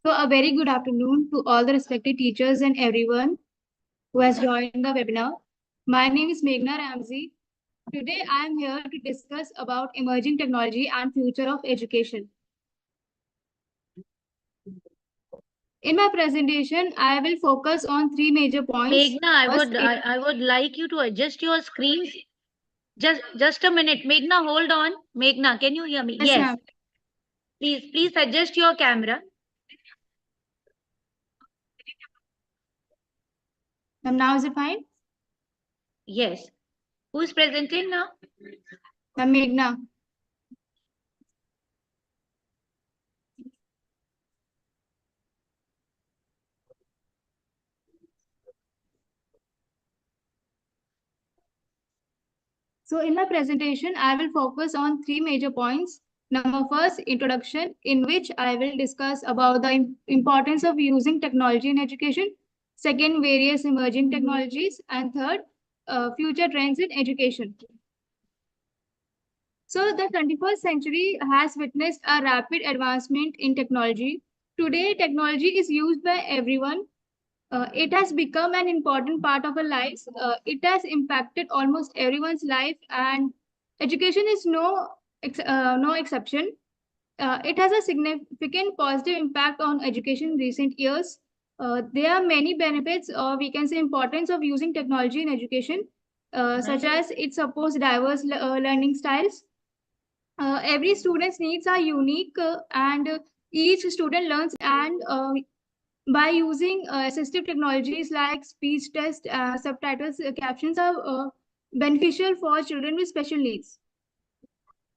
So a very good afternoon to all the respected teachers and everyone who has joined the webinar. My name is Meghna Ramsey. Today I am here to discuss about emerging technology and future of education. In my presentation, I will focus on three major points. Meghna, I would like you to adjust your screens. Just a minute. Meghna, hold on. Meghna, can you hear me? Yes. Please adjust your camera. Now is it fine? Yes. Who is presenting now? Meghna. So in my presentation, I will focus on three major points. Number first, introduction, in which I will discuss about the importance of using technology in education. Second, various emerging technologies. And third, future trends in education. So the 21st century has witnessed a rapid advancement in technology. Today, technology is used by everyone. It has become an important part of our lives. It has impacted almost everyone's life, and education is no exception. It has a significant positive impact on education in recent years. There are many benefits, or we can say importance of using technology in education, such as it supports diverse learning styles. Every student's needs are unique, and each student learns and by using assistive technologies like speech test, subtitles, captions are beneficial for children with special needs.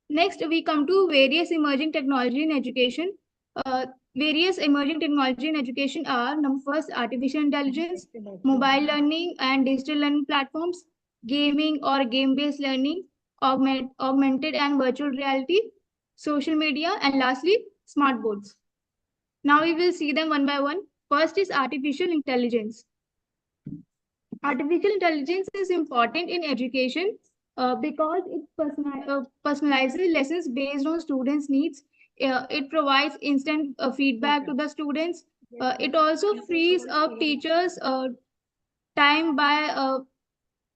Next, we come to various emerging technology in education. Various emerging technology in education are, number first, artificial intelligence, mobile learning and digital learning platforms, gaming or game-based learning, augmented and virtual reality, social media, and lastly, smart boards. Now we will see them one by one. First is artificial intelligence. Artificial intelligence is important in education because it personalizes lessons based on students' needs. It provides instant feedback to the students. It also frees up teachers' time by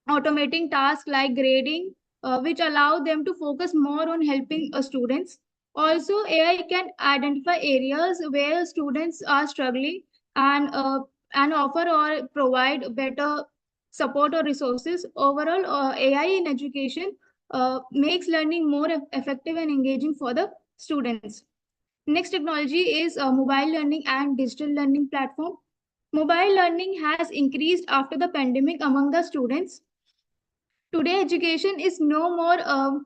automating tasks like grading, which allow them to focus more on helping students. Also, AI can identify areas where students are struggling and offer or provide better support or resources. Overall, AI in education makes learning more effective and engaging for the students. Next technology is mobile learning and digital learning platform. Mobile learning has increased after the pandemic among the students. Today, education is no more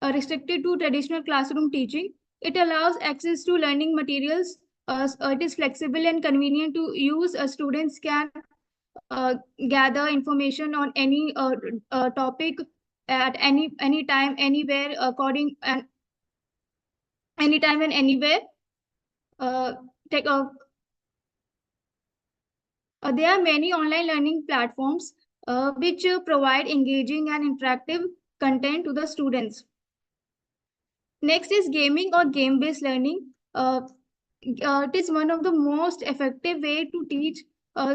restricted to traditional classroom teaching. It allows access to learning materials. It is flexible and convenient to use. Students can gather information on any topic at any time, anywhere, according and anytime and anywhere. Take a There are many online learning platforms which provide engaging and interactive content to the students. Next is gaming or game-based learning. It is one of the most effective way to teach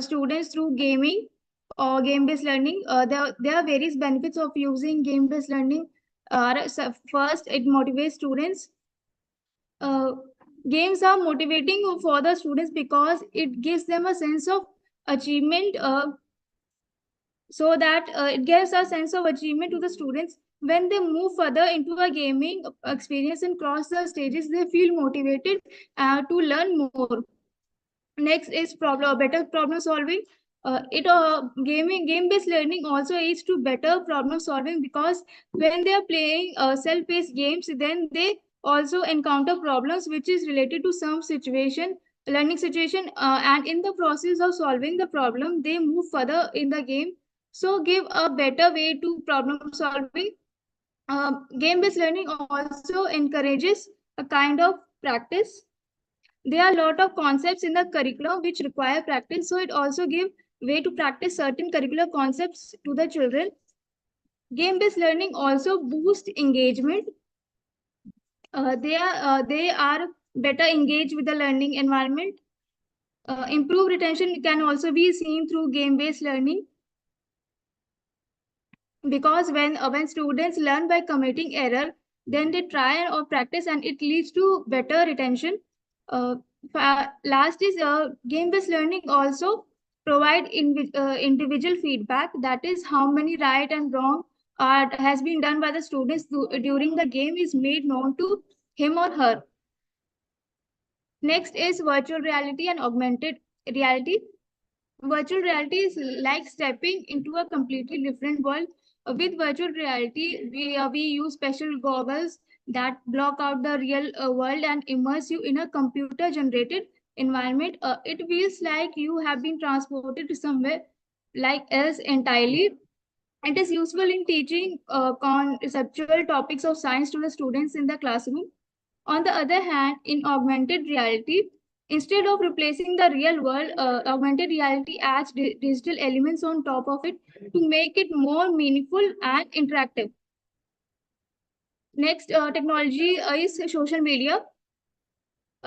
students through gaming or game-based learning. There are various benefits of using game-based learning. First, it motivates students. Games are motivating for the students because it gives them a sense of achievement, so that it gives a sense of achievement to the students. When they move further into a gaming experience and cross the stages, they feel motivated to learn more. Next is better problem solving. Game-based learning also aids to better problem solving, because when they are playing self-paced games, then they also encounter problems which is related to some learning situation, and in the process of solving the problem, they move further in the game. So give a better way to problem solving. Game-based learning also encourages a kind of practice. There are a lot of concepts in the curriculum which require practice, so it also gives way to practice certain curricular concepts to the children. Game-based learning also boosts engagement. They are better engaged with the learning environment. Improved retention can also be seen through game-based learning, because when students learn by committing error, then they try or practice, and it leads to better retention. Uh, Last is game-based learning also provide individual feedback. That is, how many right and wrong has been done by the students during the game is made known to him or her. Next is virtual reality and augmented reality. Virtual reality is like stepping into a completely different world. With virtual reality, we use special goggles that block out the real world and immerse you in a computer-generated environment. It feels like you have been transported to somewhere like else entirely. It is useful in teaching conceptual topics of science to the students in the classroom. On the other hand, in augmented reality, instead of replacing the real world, augmented reality adds digital elements on top of it to make it more meaningful and interactive. Next, technology is social media.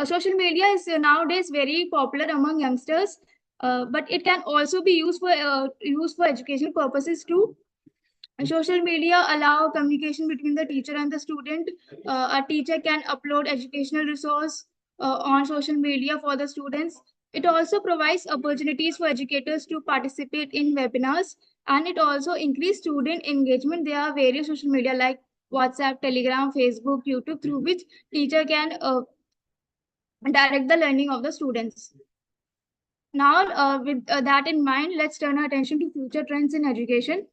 Social media is nowadays very popular among youngsters, but it can also be used for educational purposes too. Social media allow communication between the teacher and the student. A teacher can upload educational resource on social media for the students. It also provides opportunities for educators to participate in webinars, and it also increase student engagement. There are various social media like WhatsApp, Telegram, Facebook, YouTube, through which teacher can direct the learning of the students. Now, with that in mind, let's turn our attention to future trends in education.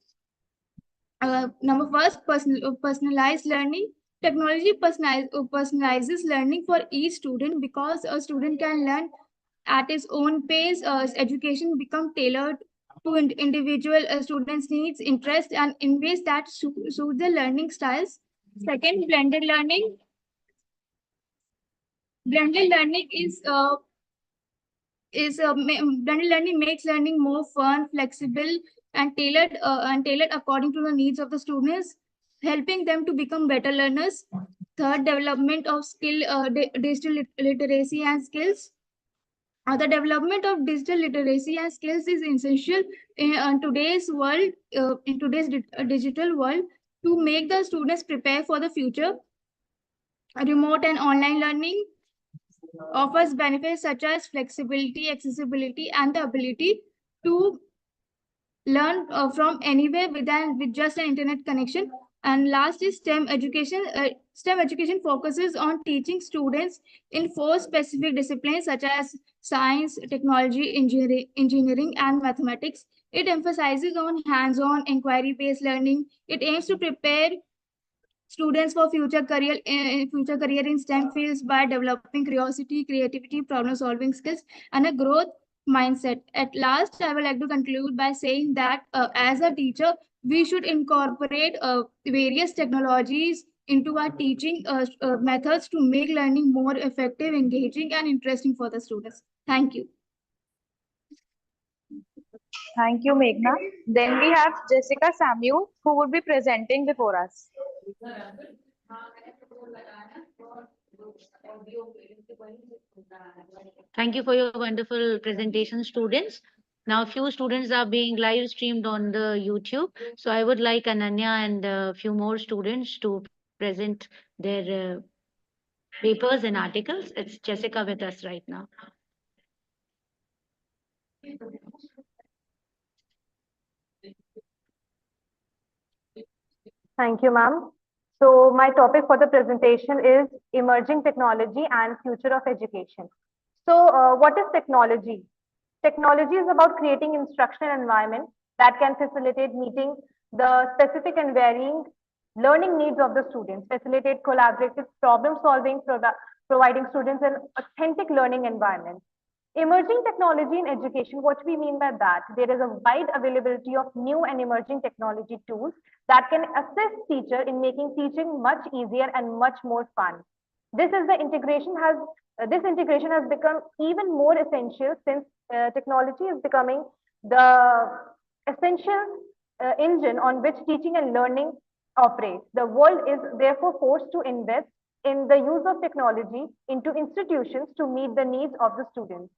Number first, personalized learning. Technology personalizes learning for each student, because a student can learn at his own pace. Education become tailored to individual students' needs, interests, and in ways that suit the learning styles. Second, blended learning. Blended learning blended learning makes learning more fun, flexible, and tailored according to the needs of the students, helping them to become better learners. Third, development of digital literacy and skills. The development of digital literacy and skills is essential in today's world, in today's digital world, to make the students prepare for the future. Remote and online learning offers benefits such as flexibility, accessibility, and the ability to learn from anywhere with just an internet connection. And last is STEM education. STEM education focuses on teaching students in four specific disciplines such as science, technology, engineering, and mathematics. It emphasizes on hands-on, inquiry-based learning. It aims to prepare students for future career in STEM fields by developing curiosity, creativity, problem solving skills, and a growth mindset. At last, I would like to conclude by saying that as a teacher, we should incorporate various technologies into our teaching methods to make learning more effective, engaging, and interesting for the students. Thank you. Thank you, Meghna. Then we have Jessica Samuel, who will be presenting before us. Thank you for your wonderful presentation, students. Now, few students are being live streamed on the YouTube. So I would like Ananya and a few more students to present their papers and articles. It's Jessica with us right now. Thank you, ma'am. So my topic for the presentation is emerging technology and future of education. So what is technology? Technology is about creating instructional environment that can facilitate meeting the specific and varying learning needs of the students, facilitate collaborative problem solving, providing students an authentic learning environment. Emerging technology in education, what we mean by that, there is a wide availability of new and emerging technology tools that can assist teacher in making teaching much easier and much more fun. This integration has become even more essential since technology is becoming the essential engine on which teaching and learning operates. The world is therefore forced to invest in the use of technology into institutions to meet the needs of the students.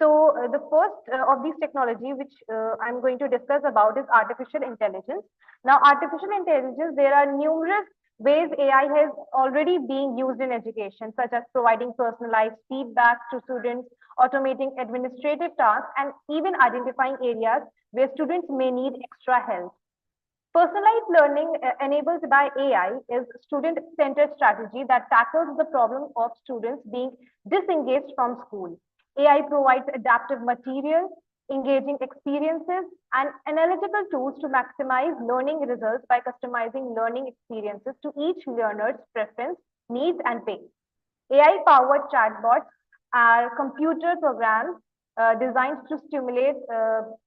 So the first of these technology which I'm going to discuss about is artificial intelligence. Now, artificial intelligence, there are numerous ways AI has already being used in education, such as providing personalized feedback to students, automating administrative tasks, and even identifying areas where students may need extra help. Personalized learning enabled by AI is student-centered strategy that tackles the problem of students being disengaged from school. AI provides adaptive materials, engaging experiences, and analytical tools to maximize learning results by customizing learning experiences to each learner's preference, needs, and pace. AI-powered chatbots are computer programs designed to stimulate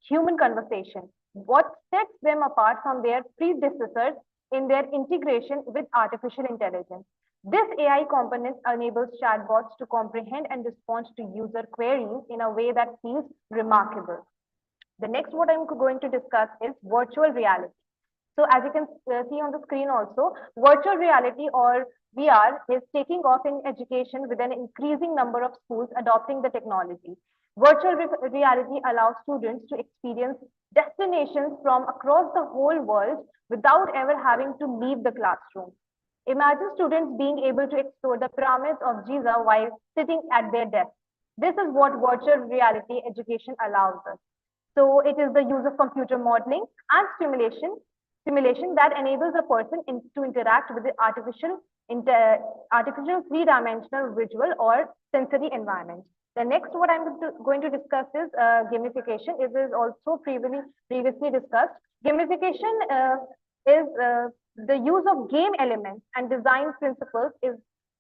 human conversation. What sets them apart from their predecessors in their integration with artificial intelligence? This AI component enables chatbots to comprehend and respond to user queries in a way that feels remarkable. The next what I'm going to discuss is virtual reality. So as you can see on the screen also, virtual reality or VR is taking off in education with an increasing number of schools adopting the technology. Virtual reality allows students to experience destinations from across the whole world without ever having to leave the classroom. Imagine students being able to explore the pyramids of Giza while sitting at their desk. This is what virtual reality education allows us. So it is the use of computer modeling and simulation that enables a person to interact with the artificial three-dimensional visual or sensory environment. The next what I'm going to discuss is gamification. It is also previously discussed. Gamification is the use of game elements and design principles is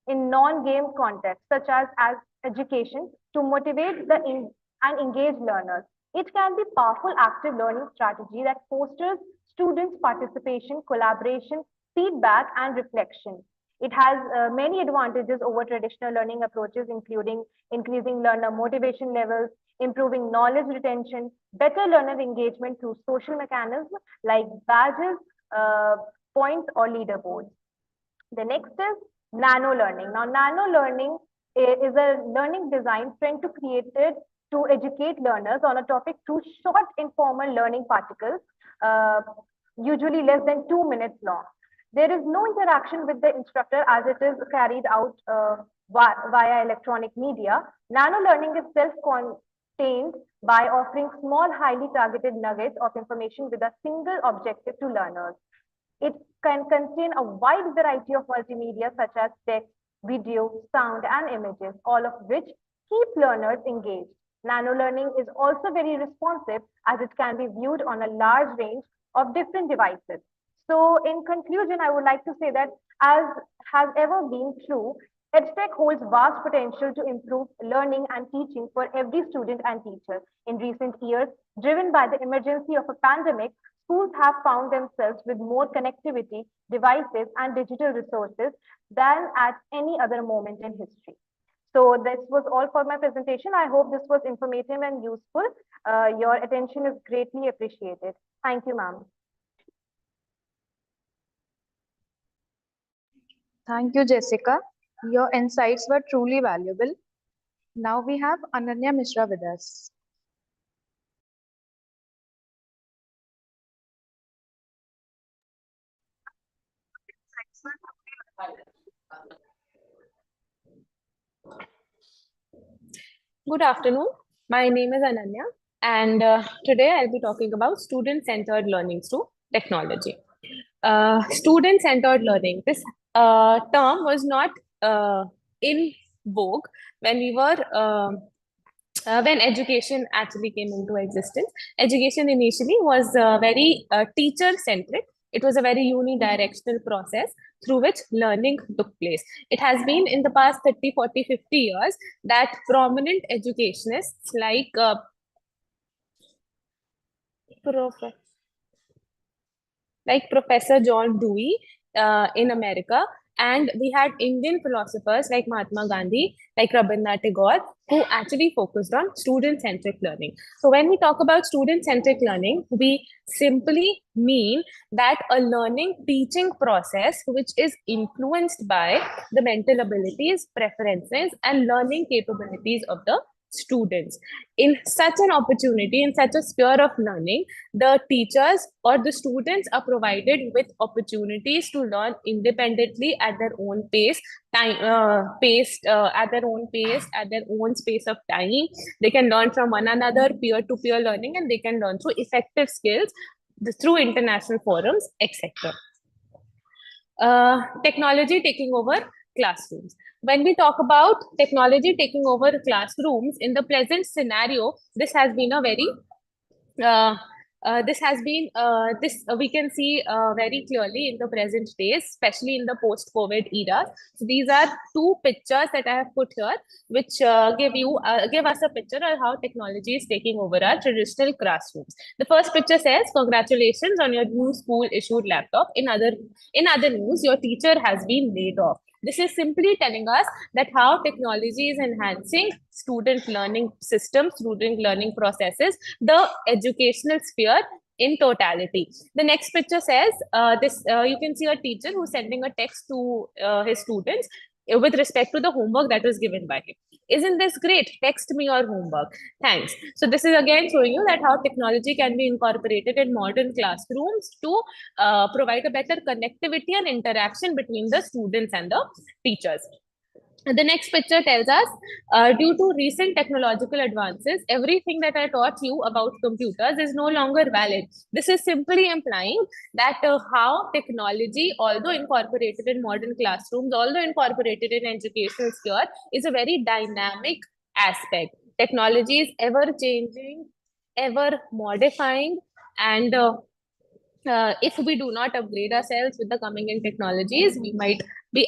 in non-game context, such as education, to motivate and engage learners. It can be powerful active learning strategy that fosters students' participation, collaboration, feedback, and reflection. It has many advantages over traditional learning approaches, including increasing learner motivation levels, improving knowledge retention, better learner engagement through social mechanisms like badges, points, or leaderboards. The next is nano learning. Now, nano learning is a learning design trend to created to educate learners on a topic through short informal learning particles, usually less than 2 minutes long. There is no interaction with the instructor as it is carried out via electronic media. Nano learning is self-contained by offering small, highly targeted nuggets of information with a single objective to learners. It can contain a wide variety of multimedia such as text, video, sound, and images, all of which keep learners engaged. Nano learning is also very responsive as it can be viewed on a large range of different devices. So in conclusion, I would like to say that as has ever been true, EdTech holds vast potential to improve learning and teaching for every student and teacher. In recent years, driven by the emergency of a pandemic, schools have found themselves with more connectivity, devices, and digital resources than at any other moment in history. So this was all for my presentation. I hope this was informative and useful. Your attention is greatly appreciated. Thank you, ma'am. Thank you, Jessica. Your insights were truly valuable. Now we have Ananya Mishra with us. Good afternoon. My name is Ananya, and today I'll be talking about student-centered learning through technology. Student-centered learning. This term was not in vogue when we were when education actually came into existence. Education initially was very teacher-centric. It was a very unidirectional process through which learning took place. It has been in the past 30, 40, 50 years that prominent educationists like Professor John Dewey in America, and we had Indian philosophers like Mahatma Gandhi, like Rabindranath Tagore, who actually focused on student-centric learning. So when we talk about student-centric learning, we simply mean that a learning teaching process which is influenced by the mental abilities, preferences, and learning capabilities of the students. In such an opportunity, in such a sphere of learning, the teachers or the students are provided with opportunities to learn independently at their own pace, at their own pace, at their own space of time. They can learn from one another, peer-to-peer learning, and they can learn through effective skills through international forums, etc. Technology taking over classrooms. When we talk about technology taking over classrooms, in the present scenario, this has been a very uh, we can see very clearly in the present days, especially in the post-COVID era. So these are two pictures that I have put here, which give us a picture of how technology is taking over our traditional classrooms. The first picture says, "Congratulations on your new school-issued laptop." In other news, your teacher has been laid off. This is simply telling us that how technology is enhancing student learning systems, student learning processes, the educational sphere in totality. The next picture says you can see a teacher who's sending a text to his students with respect to the homework that was given by him. Isn't this great? Text me your homework. Thanks. So this is again showing you that how technology can be incorporated in modern classrooms to provide a better connectivity and interaction between the students and the teachers. The next picture tells us, due to recent technological advances, everything that I taught you about computers is no longer valid. This is simply implying that how technology, although incorporated in modern classrooms, although incorporated in educational sphere, is a very dynamic aspect. Technology is ever changing, ever modifying, and if we do not upgrade ourselves with the coming in technologies, we might be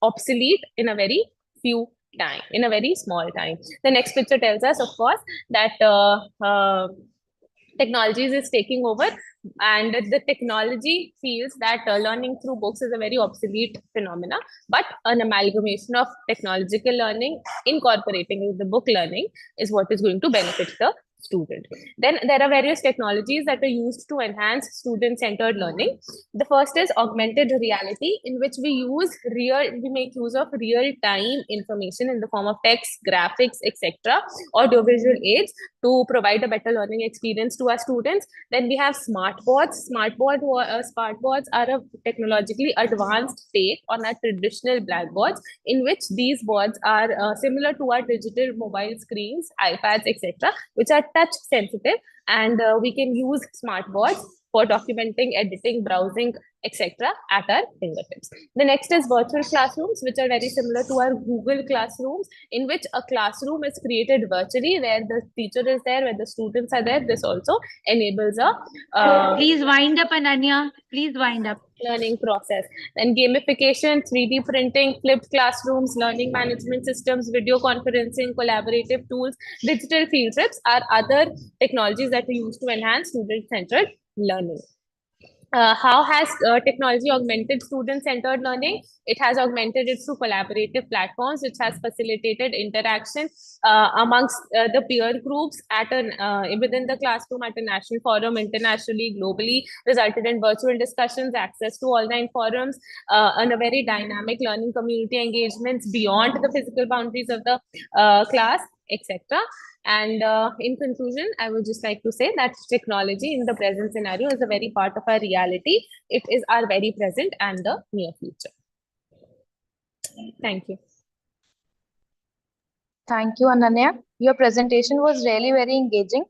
obsolete in a very few time, in a very small time. The next picture tells us, of course, that technologies is taking over, and the technology feels that learning through books is a very obsolete phenomena, but an amalgamation of technological learning incorporating the book learning is what is going to benefit the student. Then there are various technologies that are used to enhance student-centered learning. The first is augmented reality, in which we make use of real-time information in the form of text, graphics, etc., audiovisual aids to provide a better learning experience to our students. Then we have smart boards. Smart boards are a technologically advanced take on our traditional blackboards, in which these boards are similar to our digital mobile screens, iPads, etc., which are touch sensitive, and we can use smart boards for documenting, editing, browsing, etc. at our fingertips. The next is virtual classrooms, which are very similar to our Google classrooms, in which a classroom is created virtually, where the teacher is there, where the students are there. This also enables a Please wind up, Ananya. Please wind up. Learning process. Then gamification, 3D printing, flipped classrooms, learning management systems, video conferencing, collaborative tools, digital field trips are other technologies that we use to enhance student-centered learning. How has technology augmented student-centered learning? It has augmented it through collaborative platforms, which has facilitated interaction amongst the peer groups within the classroom at a national forum, internationally, globally, resulted in virtual discussions, access to online forums, and a very dynamic learning community engagements beyond the physical boundaries of the class, etc. And in conclusion, I would just like to say that technology in the present scenario is a very part of our reality. It is our very present and the near future. Thank you. Thank you, Ananya. Your presentation was really very engaging.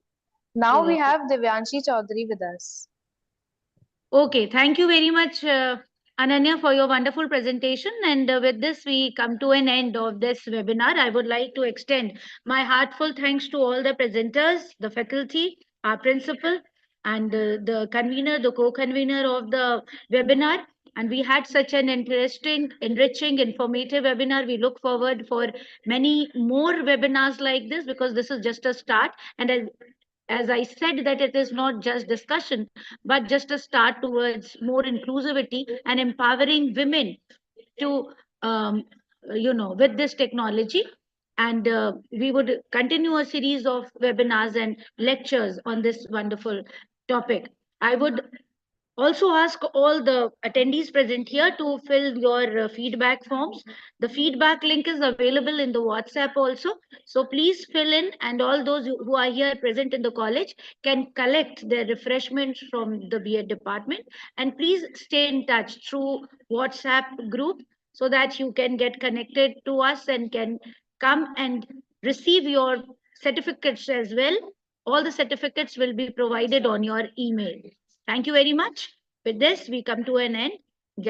Now we have Divyanshi Chaudhary with us. Okay, thank you very much, Ananya, for your wonderful presentation. And with this, we come to an end of this webinar. I would like to extend my heartfelt thanks to all the presenters, the faculty, our principal, and the convener, the co-convener of the webinar. And we had such an interesting, enriching, informative webinar. We look forward for many more webinars like this, because this is just a start. And as I said, that it is not just discussion, but just a start towards more inclusivity and empowering women to, with this technology. And we would continue a series of webinars and lectures on this wonderful topic. I would also ask all the attendees present here to fill your feedback forms. The feedback link is available in the WhatsApp also. So please fill in, and all those who are here present in the college can collect their refreshments from the B.Ed department. And please stay in touch through WhatsApp group so that you can get connected to us and can come and receive your certificates as well. All the certificates will be provided on your email. Thank you very much. With this, we come to an end.